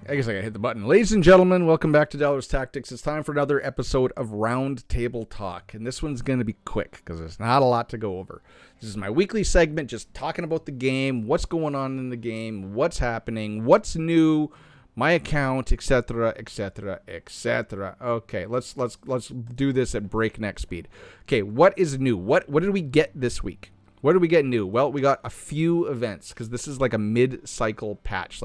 I guess I gotta hit the button. Ladies and gentlemen, welcome back to Dollars Tactics. It's time for another episode of Round Table Talk. And this one's going to be quick because there's not a lot to go over. This is my weekly segment, just talking about the game, what's going on in the game, what's happening, what's new, my account, etc., etc., etc. Okay, let's do this at breakneck speed. Okay, what is new? What did we get this week? What did we get new? Well, we got a few events because this is like a mid-cycle patch.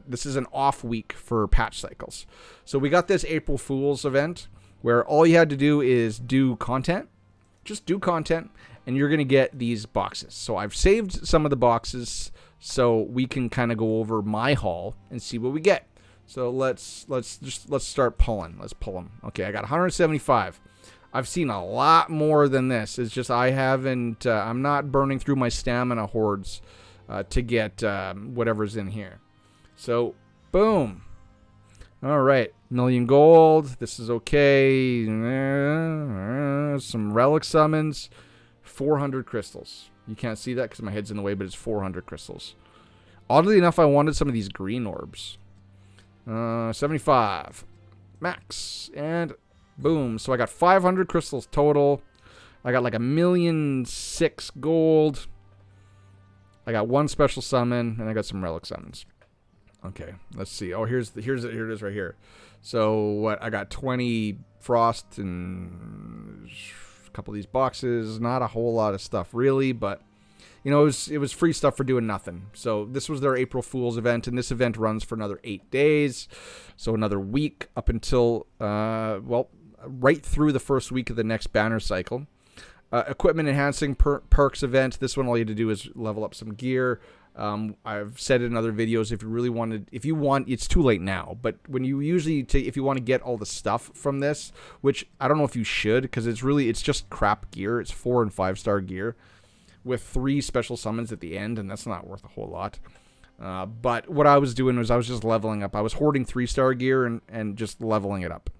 This is an off week for patch cycles. So we got this April Fool's event where all you had to do is do content. Just do content, and you're going to get these boxes. So I've saved some of the boxes so we can kind of go over my haul and see what we get. So let's start pulling. Let's pull them. Okay, I got 175. I've seen a lot more than this. It's just I'm not burning through my stamina hordes to get whatever's in here. So, boom. All right. Million gold. This is okay. Some relic summons. 400 crystals. You can't see that because my head's in the way, but it's 400 crystals. Oddly enough, I wanted some of these green orbs. 75. Max. And boom. So I got 500 crystals total. I got like 1,000,006 gold. I got one special summon, and I got some relic summons. Okay, let's see. Oh, here it is right here. So what? I got 20 frost and a couple of these boxes. Not a whole lot of stuff really, but you know, it was free stuff for doing nothing. So this was their April Fool's event, and this event runs for another 8 days. So another week up until right through the first week of the next banner cycle. Equipment enhancing perks event. This one all you had to do is level up some gear. I've said in other videos, if you want, it's too late now, but when you if you want to get all the stuff from this, which I don't know if you should, because it's just crap gear. It's 4 and 5 star gear with 3 special summons at the end, and that's not worth a whole lot. But what I was doing was I was just leveling up. I was hoarding 3-star gear and just leveling it up.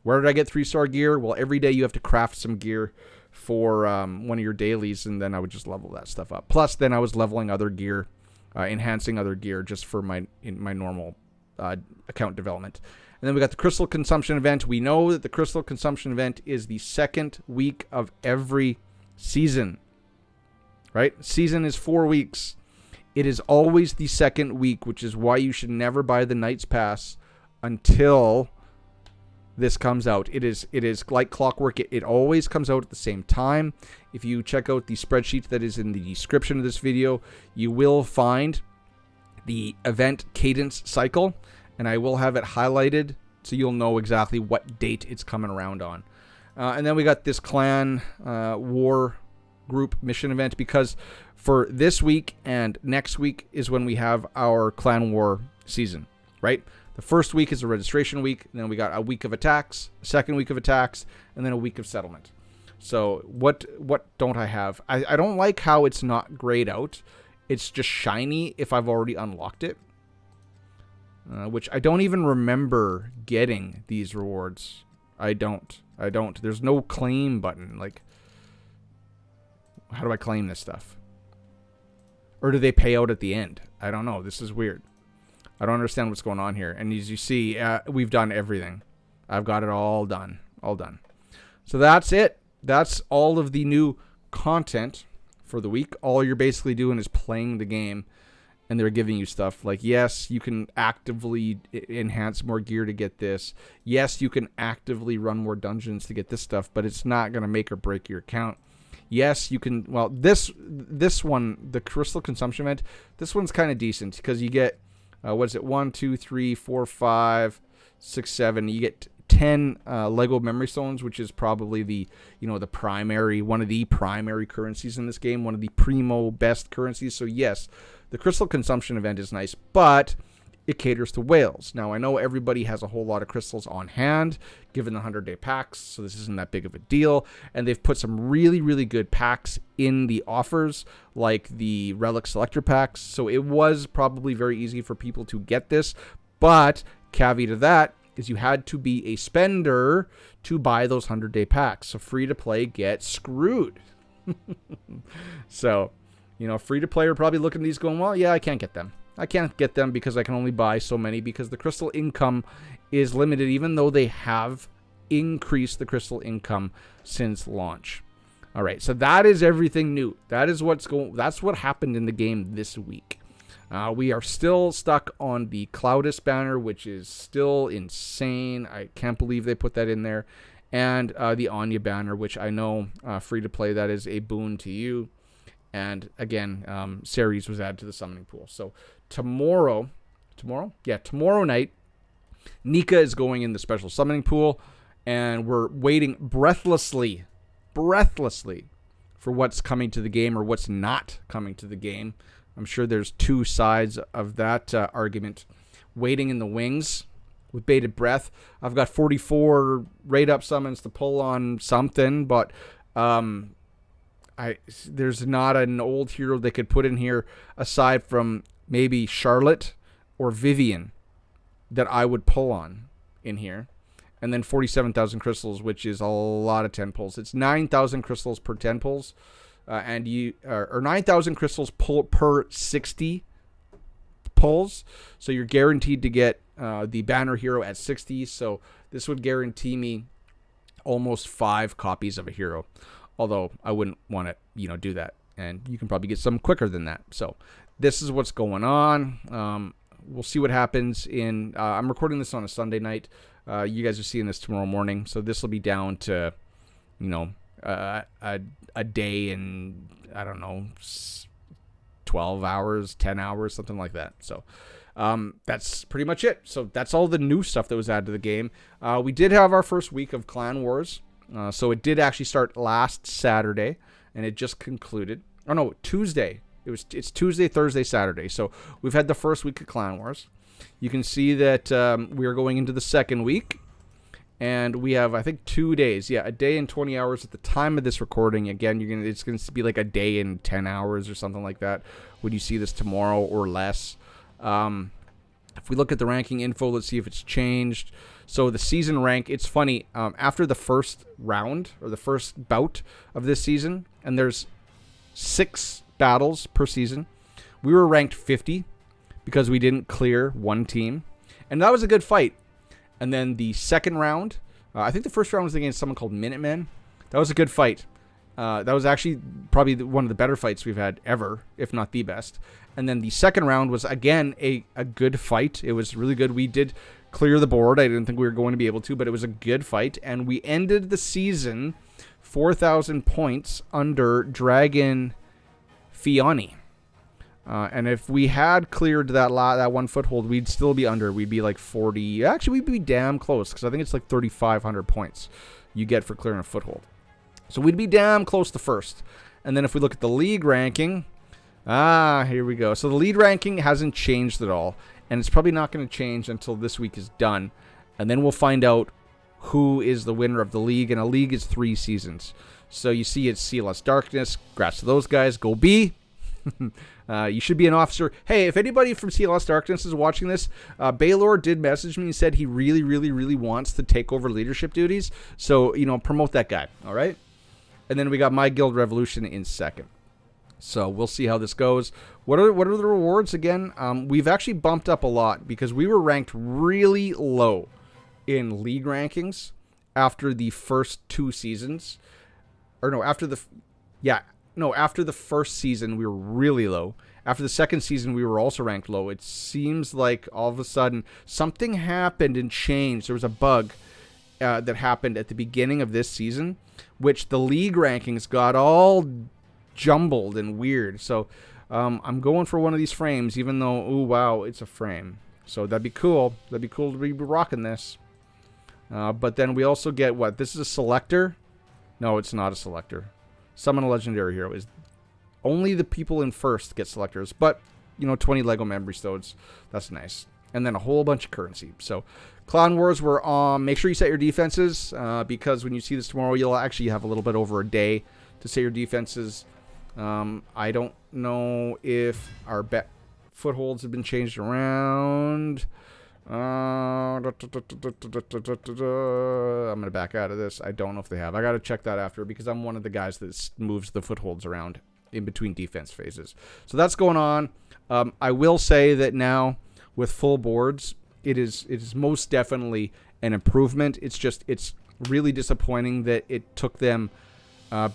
Where did I get 3-star gear? Well, every day you have to craft some gear for one of your dailies, and then I would just level that stuff up. Plus, then I was leveling other gear, enhancing other gear just for my normal account development. And then we got the Crystal Consumption event. We know that the Crystal Consumption event is the second week of every season, right? Season is 4 weeks. It is always the second week, which is why you should never buy the Knight's Pass until this comes out. It is like clockwork. It always comes out at the same time. If you check out the spreadsheet that is in the description of this video, you will find the event cadence cycle, and I will have it highlighted so you'll know exactly what date it's coming around on. And then we got this clan war group mission event, because for this week and next week is when we have our clan war season, right? The first week is a registration week, and then we got a week of attacks, a second week of attacks, and then a week of settlement. So what don't I have? I don't like how it's not grayed out. It's just shiny if I've already unlocked it, which I don't even remember getting these rewards. I don't. There's no claim button. Like, how do I claim this stuff? Or do they pay out at the end? I don't know. This is weird. I don't understand what's going on here. And as you see, we've done everything. I've got it all done. All done. So that's it. That's all of the new content for the week. All you're basically doing is playing the game, and they're giving you stuff. Like, yes, you can actively enhance more gear to get this. Yes, you can actively run more dungeons to get this stuff, but it's not going to make or break your account. Yes, you can. Well, this one, the Crystal Consumption event, this one's kind of decent because you get... what is it? 1, 2, 3, 4, 5, 6, 7. You get 10 Lego memory stones, which is probably the primary, one of the primary currencies in this game, one of the primo best currencies. So yes, the Crystal Consumption event is nice, but it caters to whales. Now I know everybody has a whole lot of crystals on hand, given the 100-day packs, so this isn't that big of a deal. And they've put some really, really good packs in the offers, like the Relic Selector packs. So it was probably very easy for people to get this. But caveat to that is you had to be a spender to buy those 100-day packs. So free to play gets screwed. So, free to play are probably looking at these going, well, yeah, I can't get them. I can't get them because I can only buy so many because the crystal income is limited, even though they have increased the crystal income since launch. All right, so that is everything new. That is that's what happened in the game this week. We are still stuck on the Cloudus banner, which is still insane. I can't believe they put that in there. And the Anya banner, which I know free to play, that is a boon to you. And again, Ceres was added to the summoning pool. So tomorrow night, Nika is going in the special summoning pool, and we're waiting breathlessly for what's coming to the game or what's not coming to the game. I'm sure there's two sides of that argument waiting in the wings with bated breath. I've got 44 raid-up summons to pull on something, but there's not an old hero they could put in here aside from maybe Charlotte or Vivian that I would pull on in here. And then 47,000 crystals, which is a lot of 10 pulls. It's 9,000 crystals per 10 pulls. Or 9,000 crystals per 60 pulls. So you're guaranteed to get the banner hero at 60. So this would guarantee me almost 5 copies of a hero. Although I wouldn't want to, do that. And you can probably get some quicker than that. So this is what's going on. We'll see what happens I'm recording this on a Sunday night. You guys are seeing this tomorrow morning. So this will be down to, a day and, I don't know, 12 hours, 10 hours, something like that. So that's pretty much it. So that's all the new stuff that was added to the game. We did have our first week of Clan Wars. So it did actually start last Saturday, and it just concluded. Oh, no, Tuesday. It's Tuesday, Thursday, Saturday. So we've had the first week of Clan Wars. You can see that we are going into the second week. And we have, I think, 2 days. Yeah, a day and 20 hours at the time of this recording. Again, it's going to be like a day and 10 hours or something like that when you see this tomorrow or less. If we look at the ranking info, let's see if it's changed. So the season rank, it's funny. After the first round or the first bout of this season, and there's 6 battles per season, we were ranked 50 because we didn't clear one team. And that was a good fight. And then the second round, I think the first round was against someone called Minutemen. That was a good fight. That was actually probably one of the better fights we've had ever, if not the best. And then the second round was, again, a good fight. It was really good. We did clear the board. I didn't think we were going to be able to, but it was a good fight. And we ended the season 4,000 points under Dragon Fioni. And if we had cleared that one foothold, we'd still be under. We'd be like 40. Actually, we'd be damn close because I think it's like 3,500 points you get for clearing a foothold. So we'd be damn close to first. And then if we look at the league ranking, here we go. So the league ranking hasn't changed at all. And it's probably not going to change until this week is done. And then we'll find out who is the winner of the league. And a league is 3 seasons. So you see it's CLS Darkness. Congrats to those guys. Go B. You should be an officer. Hey, if anybody from CLS Darkness is watching this, Baylor did message me and said he really, really, really wants to take over leadership duties. So, promote that guy. All right. And then we got My Guild Revolution in second. So we'll see how this goes. What are the rewards again? We've actually bumped up a lot because we were ranked really low in league rankings after the first 2 seasons. After the first season, we were really low. After the second season, we were also ranked low. It seems like all of a sudden something happened and changed. There was a bug that happened at the beginning of this season, which the league rankings got all jumbled and weird. So I'm going for one of these frames, even though, oh, wow, it's a frame. So that'd be cool. That'd be cool to be rocking this. But then we also get what? This is a selector? No, it's not a selector. Summon a legendary hero is only the people in first get selectors, but 20 Lego memory stones. That's nice. And then a whole bunch of currency. So Clan Wars were on. Make sure you set your defenses because when you see this tomorrow, you'll actually have a little bit over a day to set your defenses. I don't know if our footholds have been changed around. I'm going to back out of this. I don't know if they have. I got to check that after because I'm one of the guys that moves the footholds around in between defense phases. So that's going on. I will say that now with full boards, it is most definitely an improvement. It's really disappointing that it took them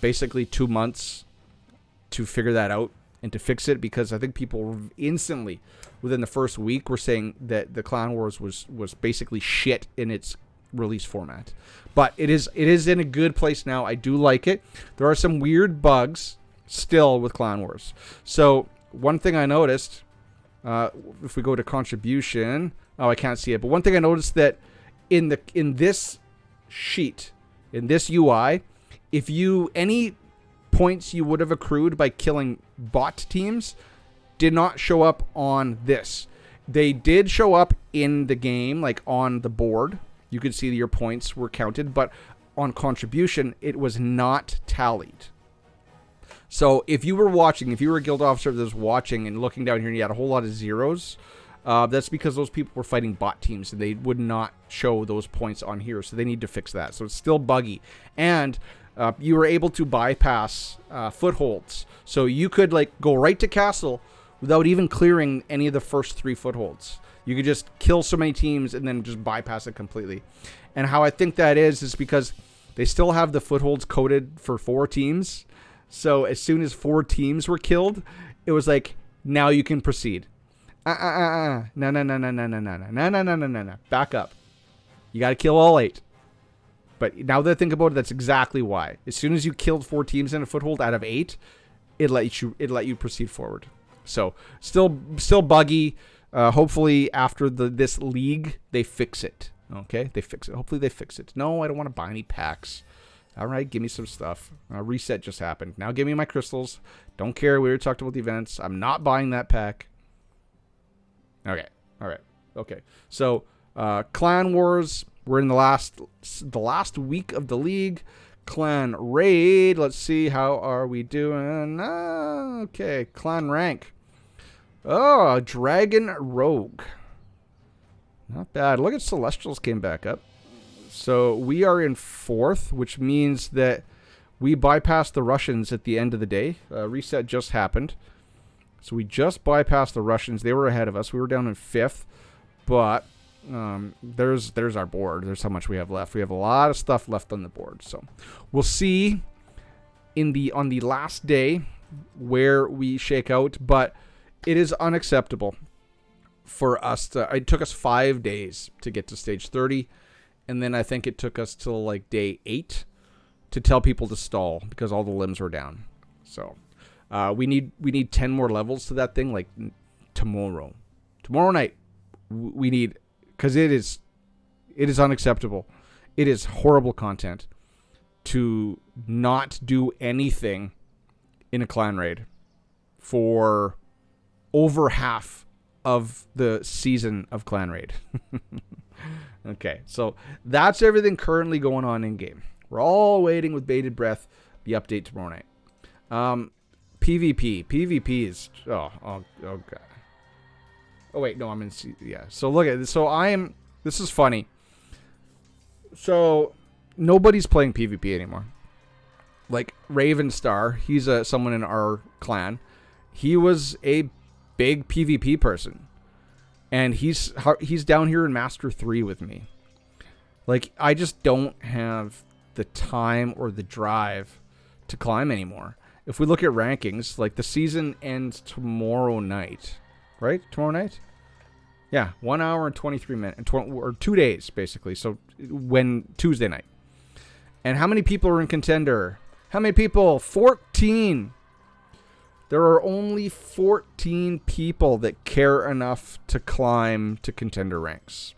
basically 2 months to figure that out and to fix it, because I think people instantly within the first week were saying that the Clan Wars was basically shit in its release format. But it is in a good place now. I do like it. There are some weird bugs still with Clan Wars. So one thing I noticed, if we go to contribution, I can't see it, but one thing I noticed that in this sheet, in this UI, if any points you would have accrued by killing bot teams did not show up on this. They did show up in the game, like on the board. You could see that your points were counted, but on contribution, it was not tallied. So if you were watching, if you were a guild officer that was watching and looking down here and you had a whole lot of zeros, that's because those people were fighting bot teams and they would not show those points on here. So they need to fix that. So it's still buggy. And you were able to bypass footholds. So you could like go right to castle without even clearing any of the first 3 footholds. You could just kill so many teams and then just bypass it completely. And how I think that is because they still have the footholds coded for 4 teams. So as soon as 4 teams were killed, it was like, now you can proceed. No. Back up. You got to kill all 8. But now that I think about it, that's exactly why. As soon as you killed 4 teams in a foothold out of 8, it let you proceed forward. So still buggy. Hopefully after this league, they fix it. Okay, they fix it. Hopefully they fix it. No, I don't want to buy any packs. All right, give me some stuff. Reset just happened. Now give me my crystals. Don't care. We already talked about the events. I'm not buying that pack. Okay. All right. Okay. So Clan Wars. We're in the last week of the league. Clan Raid. Let's see. How are we doing? Okay. Clan Rank. Oh, Dragon Rogue. Not bad. Look at Celestials came back up. So we are in 4th, which means that we bypassed the Russians at the end of the day. Reset just happened. So we just bypassed the Russians. They were ahead of us. We were down in 5th. But there's our board. There's how much we have left. We have a lot of stuff left on the board. So we'll see on the last day where we shake out. But it is unacceptable for us to... It took us 5 days to get to stage 30. And then I think it took us till like day 8 to tell people to stall because all the limbs were down. So we need 10 more levels to that thing, like tomorrow night. We need, because it is unacceptable. It is horrible content to not do anything in a clan raid for over half of the season of clan raid. Okay, so that's everything currently going on in game. We're all waiting with bated breath the update tomorrow night. PvP is oh god. Oh wait, no, I'm in yeah. So look at this. So this is funny. So nobody's playing PvP anymore. Like Ravenstar, he's someone in our clan. He was a big PvP person. And he's down here in Master 3 with me. Like, I just don't have the time or the drive to climb anymore. If we look at rankings, like, the season ends tomorrow night. Right? Tomorrow night? Yeah, 1 hour and 23 minutes. Or 2 days, basically. So, Tuesday night. And how many people are in Contender? How many people? 14! There are only 14 people that care enough to climb to Contender ranks.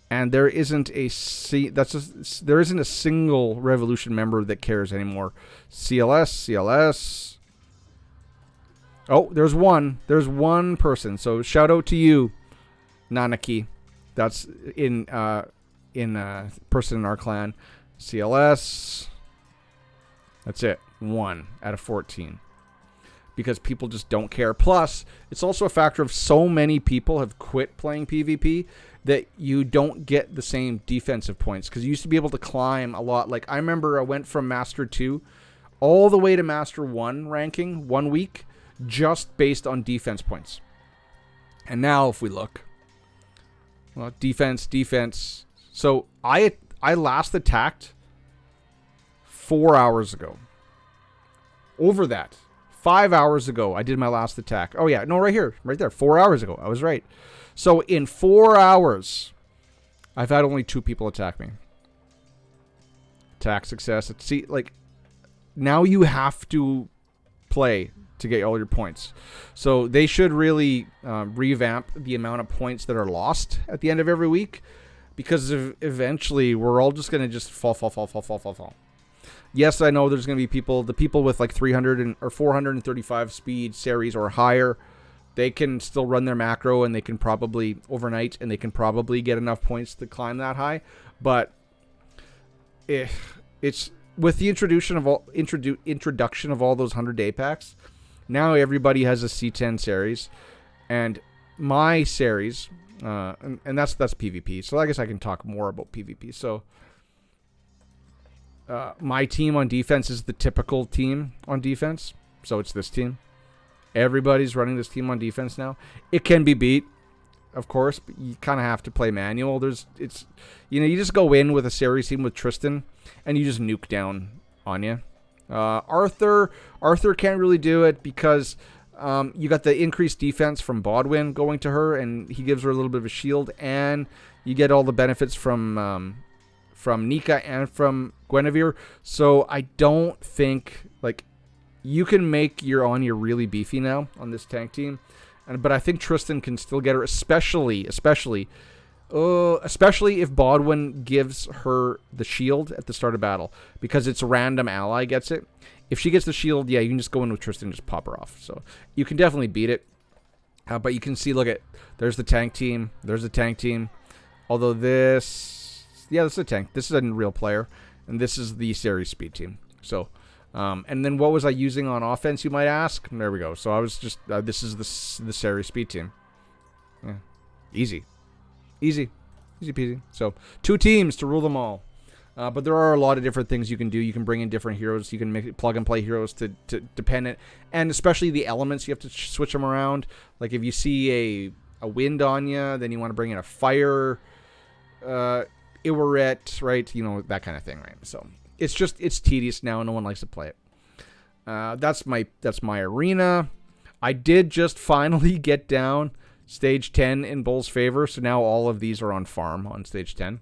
And there isn't a single Revolution member that cares anymore. CLS. Oh, there's one. There's one person. So shout out to you, Nanaki. That's in person in our clan. CLS. That's it. 1 out of 14. Because people just don't care. Plus, it's also a factor of so many people have quit playing PvP that you don't get the same defensive points. Because you used to be able to climb a lot. Like, I remember I went from Master 2 all the way to Master 1 ranking 1 week just based on defense points. And now if we look, well, defense. So I last attacked 4 hours ago. Over that, 5 hours ago, I did my last attack. Oh yeah, no, right here, right there, 4 hours ago. I was right. So in 4 hours, I've had only 2 people attack me. Attack success. See, like, now you have to play to get all your points. So they should really revamp the amount of points that are lost at the end of every week, because eventually we're all just going to just fall. Yes, I know there's going to be the people with like 300 or 435 speed series or higher, they can still run their macro and they can probably overnight and they can probably get enough points to climb that high. But it's with the introduction of all those 100-day packs, now everybody has a C10 series, and my series, and that's PvP. So I guess I can talk more about PvP. So my team on defense is the typical team on defense. So it's this team. Everybody's running this team on defense now. It can be beat, of course, but you kind of have to play manual. You just go in with a series team with Tristan, and you just nuke down Anya. Arthur can't really do it because you got the increased defense from Bodwin going to her, and he gives her a little bit of a shield, and you get all the benefits from Nika and from Guinevere. So I don't think, like, you can make your Anya really beefy now on this tank team, but I think Tristan can still get her, especially if Bodwin gives her the shield at the start of battle, because it's a random ally gets it. If she gets the shield, yeah, you can just go in with Tristan and just pop her off. So you can definitely beat it. But you can see, look at, there's the tank team. There's the tank team. Although this is a tank. This is a real player. And this is the series speed team. So, and then what was I using on offense, you might ask? There we go. So I was just, this is the series speed team. Yeah. Easy peasy. So 2 teams to rule them all. But there are a lot of different things you can do. You can bring in different heroes. You can make plug and play heroes to depend it, and especially the elements. You have to switch them around. Like if you see a wind Anya, then you want to bring in a fire Iwaret, right? You know, that kind of thing, right? So it's tedious now. No one likes to play it. That's my arena. I did just finally get down stage 10 in Bull's favor, so now all of these are on farm on stage 10.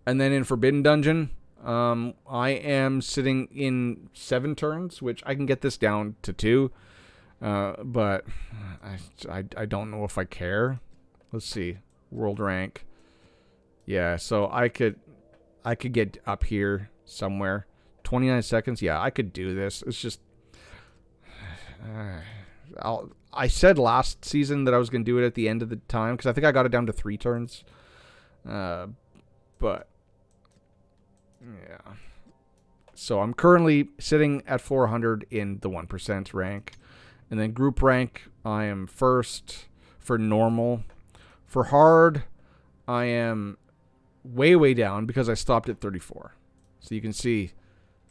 And then in Forbidden Dungeon, I am sitting in 7 turns, which I can get this down to 2. But I don't know if I care. Let's see. World rank. Yeah, so I could get up here somewhere. 29 seconds. Yeah, I could do this. It's just I said last season that I was going to do it at the end of the time, because I think I got it down to 3 turns. But yeah. So I'm currently sitting at 400 in the 1% rank. And then group rank, I am first for normal. For hard, I am way down because I stopped at 34. So you can see,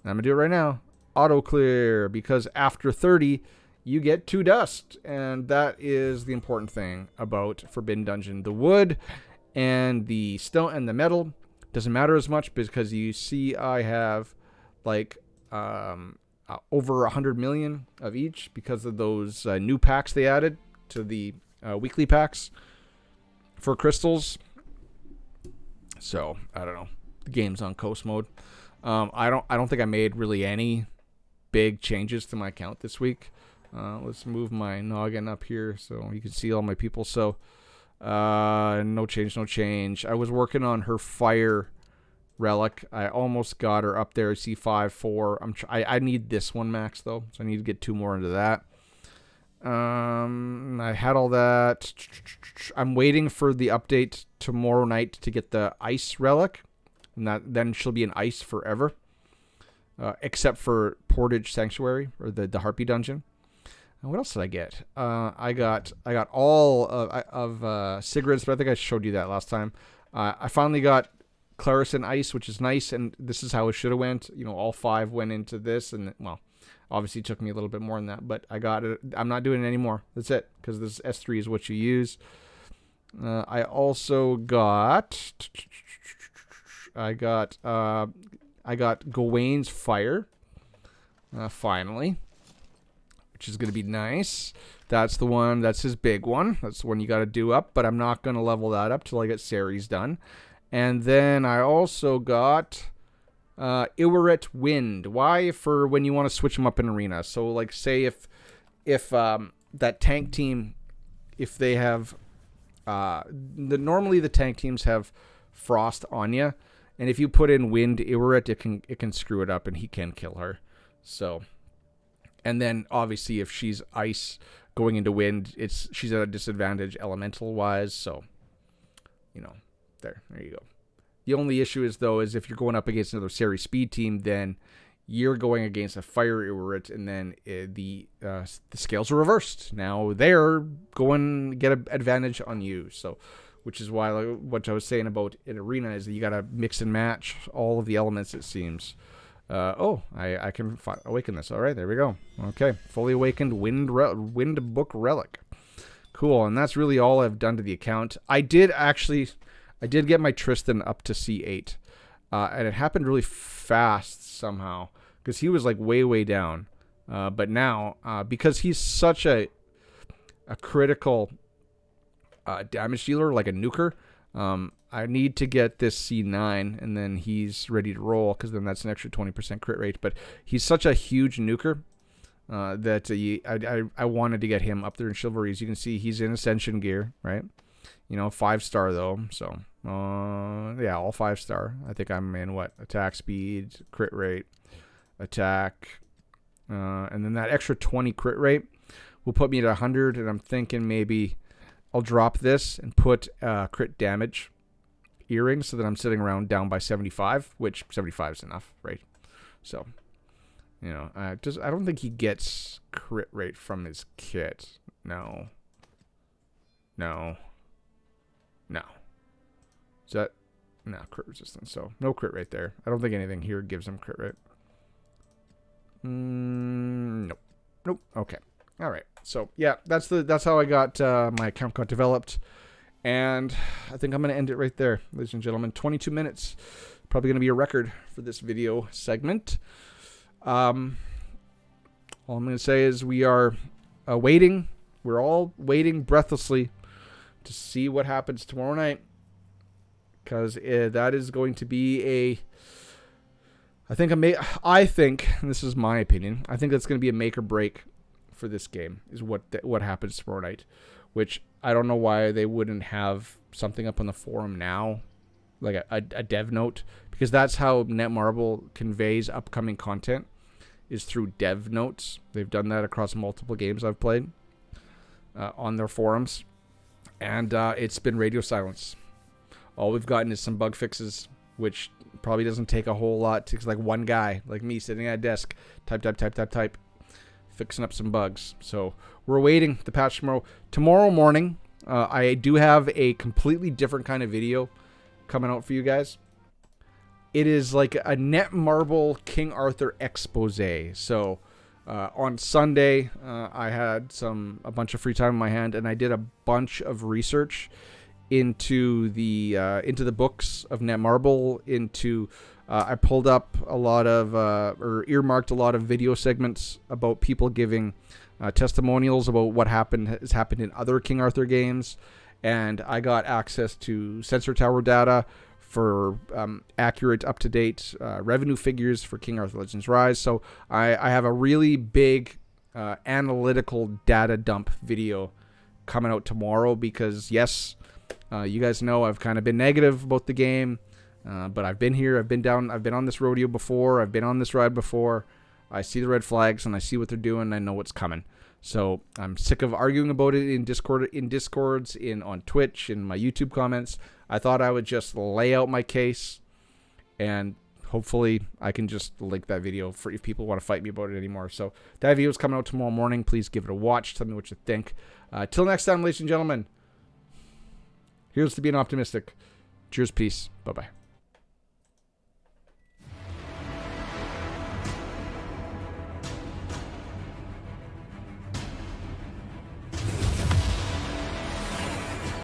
I'm going to do it right now. Auto clear, because after 30, you get 2 dust. And that is the important thing about Forbidden Dungeon. The wood and the stone and the metal doesn't matter as much, because you see I have like over 100 million of each because of those new packs they added to the weekly packs for crystals. So I don't know. The game's on coast mode. I don't think I made really any big changes to my account this week. Let's move my noggin up here so you can see all my people. So no change. I was working on her fire relic. I almost got her up there. C5, 4. I need this one max though, so I need to get 2 more into that. I had all that. I'm waiting for the update tomorrow night to get the ice relic, and then she'll be an ice forever, except for Portage Sanctuary, or the Harpy Dungeon. And what else did I get? I got all of Sigrid's, but I think I showed you that last time. I finally got Clarison Ice, which is nice, and this is how it should have went. You know, all 5 went into this, and well, obviously it took me a little bit more than that, but I got it. I'm not doing it anymore. That's it, because this S3 is what you use. I also got... I got Gawain's Fire, finally, which is going to be nice. That's the one, that's his big one. That's the one you got to do up, but I'm not going to level that up till I get Ceres done. And then I also got Iwaret Wind. Why? For when you want to switch them up in arena. So, like, say if that tank team, if they have, normally the tank teams have Frost Anya, and if you put in Wind Iwaret, it can screw it up, and he can kill her. So, and then obviously if she's Ice going into Wind, she's at a disadvantage elemental wise. So, you know, there you go. The only issue is though is if you're going up against another Ceres speed team, then you're going against a Fire Iwaret, and then the scales are reversed. Now they're going to get an advantage on you. So, which is why, like, what I was saying about an arena is that you got to mix and match all of the elements, it seems. I can awaken this. All right, there we go. Okay, fully awakened Wind Book Relic. Cool, and that's really all I've done to the account. I did get my Tristan up to C8, and it happened really fast somehow, because he was like way down. But now, because he's such a critical damage dealer, like a nuker, I need to get this C9, and then he's ready to roll, because then that's an extra 20% crit rate. But he's such a huge nuker that I wanted to get him up there in Chivalry. As you can see, he's in Ascension gear, right? You know, 5-star though, so yeah, all 5-star. I think I'm in attack speed, crit rate, attack, and then that extra 20 crit rate will put me at 100, and I'm thinking maybe I'll drop this and put crit damage earrings, so that I'm sitting around down by 75, which 75 is enough, right? So, you know, I don't think he gets crit rate from his kit. No. Is that... No, crit resistance, so no crit rate there. I don't think anything here gives him crit rate. Nope. Okay. All right. So yeah, that's how I got my account got developed, and I think I'm gonna end it right there, ladies and gentlemen. 22 minutes, probably gonna be a record for this video segment. All I'm gonna say is we are waiting. We're all waiting breathlessly to see what happens tomorrow night, because that is going to be I think, and this is my opinion, I think that's going to be a make or break for this game, is what happens tomorrow night, which I don't know why they wouldn't have something up on the forum now, like a dev note, because that's how Netmarble conveys upcoming content, is through dev notes. They've done that across multiple games I've played on their forums, and it's been radio silence. All we've gotten is some bug fixes, which probably doesn't take a whole lot. It takes like one guy like me sitting at a desk, type, fixing up some bugs. So we're awaiting the patch tomorrow. Tomorrow morning, I do have a completely different kind of video coming out for you guys. It is like a Netmarble King Arthur expose. So on Sunday, I had a bunch of free time in my hand, and I did a bunch of research into the books of Netmarble. I pulled up a lot of or earmarked a lot of video segments about people giving testimonials about what has happened in other King Arthur games, and I got access to Sensor Tower data for accurate, up-to-date revenue figures for King Arthur Legends Rise. So I have a really big analytical data dump video coming out tomorrow, because yes, you guys know I've kind of been negative about the game, but I've been here, I've been on this rodeo before, I've been on this ride before. I see the red flags, and I see what they're doing, and I know what's coming. So I'm sick of arguing about it in Discords, on Twitch, in my YouTube comments. I thought I would just lay out my case, and hopefully I can just link that video for if people want to fight me about it anymore. So that video is coming out tomorrow morning. Please give it a watch. Tell me what you think. Till next time, ladies and gentlemen. Here's to being optimistic. Cheers, peace. Bye-bye.